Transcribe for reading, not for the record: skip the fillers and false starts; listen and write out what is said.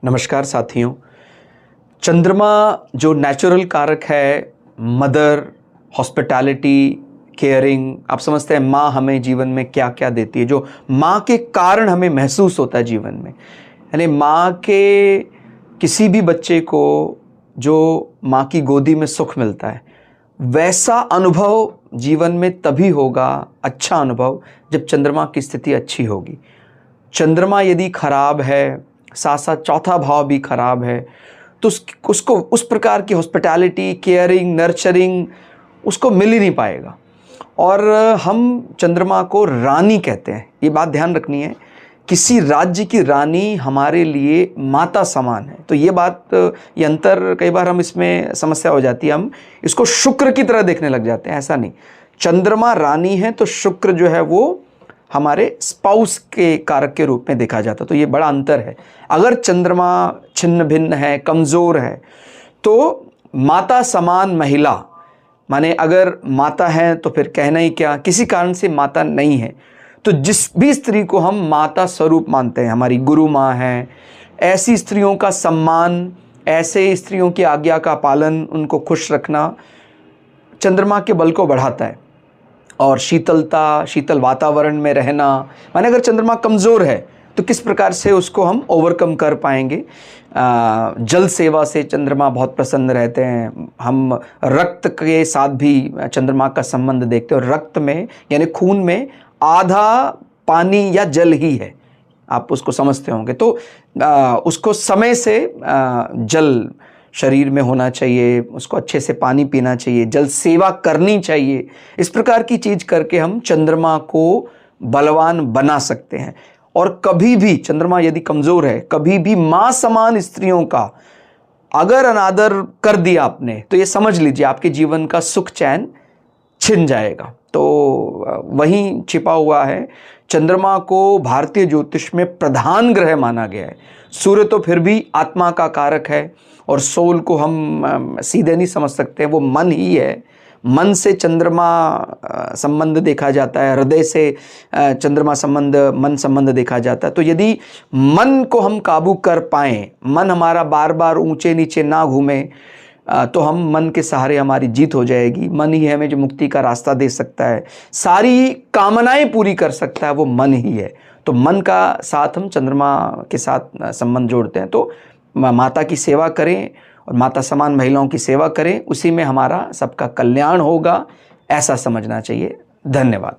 नमस्कार साथियों। चंद्रमा जो नेचुरल कारक है, मदर, हॉस्पिटैलिटी, केयरिंग, आप समझते हैं माँ हमें जीवन में क्या क्या देती है, जो माँ के कारण हमें महसूस होता है जीवन में। यानी माँ के किसी भी बच्चे को जो माँ की गोदी में सुख मिलता है, वैसा अनुभव जीवन में तभी होगा, अच्छा अनुभव, जब चंद्रमा की स्थिति अच्छी होगी। चंद्रमा यदि खराब है, साथ साथ चौथा भाव भी खराब है, तो उसको उस प्रकार की हॉस्पिटैलिटी, केयरिंग, नर्चरिंग उसको मिल ही नहीं पाएगा। और हम चंद्रमा को रानी कहते हैं, ये बात ध्यान रखनी है। किसी राज्य की रानी हमारे लिए माता समान है। तो ये बात, ये अंतर कई बार हम इसमें समस्या हो जाती है, हम इसको शुक्र की तरह देखने लग जाते हैं। ऐसा नहीं, चंद्रमा रानी है तो शुक्र जो है वो हमारे स्पाउस के कारक के रूप में देखा जाता है। तो ये बड़ा अंतर है। अगर चंद्रमा छिन्न भिन्न है, कमज़ोर है, तो माता समान महिला, माने अगर माता है तो फिर कहना ही क्या, किसी कारण से माता नहीं है, तो जिस भी स्त्री को हम माता स्वरूप मानते हैं, हमारी गुरु माँ है, ऐसी स्त्रियों का सम्मान, ऐसे स्त्रियों की आज्ञा का पालन, उनको खुश रखना चंद्रमा के बल को बढ़ाता है। और शीतलता, शीतल वातावरण में रहना, माने अगर चंद्रमा कमज़ोर है तो किस प्रकार से उसको हम ओवरकम कर पाएंगे। जल सेवा से चंद्रमा बहुत प्रसन्न रहते हैं। हम रक्त के साथ भी चंद्रमा का संबंध देखते हैं, और रक्त में यानी खून में आधा पानी या जल ही है, आप उसको समझते होंगे। तो उसको समय से जल शरीर में होना चाहिए, उसको अच्छे से पानी पीना चाहिए, जल सेवा करनी चाहिए। इस प्रकार की चीज़ करके हम चंद्रमा को बलवान बना सकते हैं। और कभी भी चंद्रमा यदि कमज़ोर है, कभी भी माँ समान स्त्रियों का अगर अनादर कर दिया आपने, तो ये समझ लीजिए आपके जीवन का सुख चैन छिन जाएगा। तो वहीं छिपा हुआ है। चंद्रमा को भारतीय ज्योतिष में प्रधान ग्रह माना गया है। सूर्य तो फिर भी आत्मा का कारक है, और सोल को हम सीधे नहीं समझ सकते, वो मन ही है। मन से चंद्रमा संबंध देखा जाता है, हृदय से चंद्रमा संबंध, मन संबंध देखा जाता है। तो यदि मन को हम काबू कर पाएं, मन हमारा बार बार ऊंचे नीचे ना घूमे, तो हम मन के सहारे हमारी जीत हो जाएगी। मन ही हमें जो मुक्ति का रास्ता दे सकता है, सारी कामनाएं पूरी कर सकता है, वो मन ही है। तो मन का साथ हम चंद्रमा के साथ संबंध जोड़ते हैं। तो माता की सेवा करें और माता समान महिलाओं की सेवा करें, उसी में हमारा सबका कल्याण होगा, ऐसा समझना चाहिए। धन्यवाद।